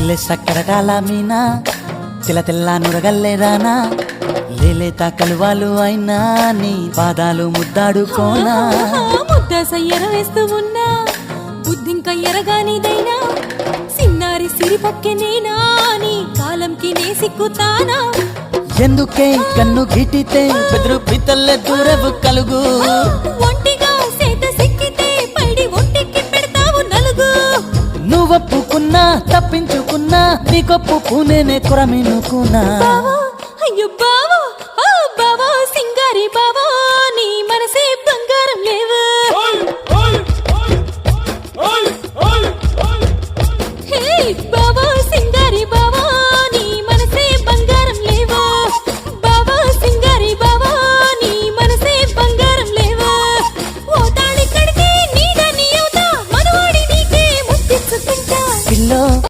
తెల్లె సక్కరటాల మీనా తెల్ల తెల్ల నురగల్లేదానా లేలేత కలువాలు అయినా నీ పాదాలు ముద్దాడుకోనా ముద్ద సయ్యర వేస్తూ ఉన్నా బుద్ధింక ఎరగానిదైనా సిన్నారి సిరిపక్కె నేనా నీ కాలంకి నే సిక్కుతానా ఎందుకే కన్ను గిటితే బెదురు పితల్లె దూరవు కలుగు ఒంటిగా సేత సిక్కితే పైడి ఒంటికి పెడతావు నలుగు నువ్వొప్పుకున్నా తప్పించుకున్నా నీకొప్పు పూనేనే కురమినుకున్నా బావా అయ్యో బావా ఓ బావా సింగారి బావా నీ మనసే బంగారం లేవు హే బావా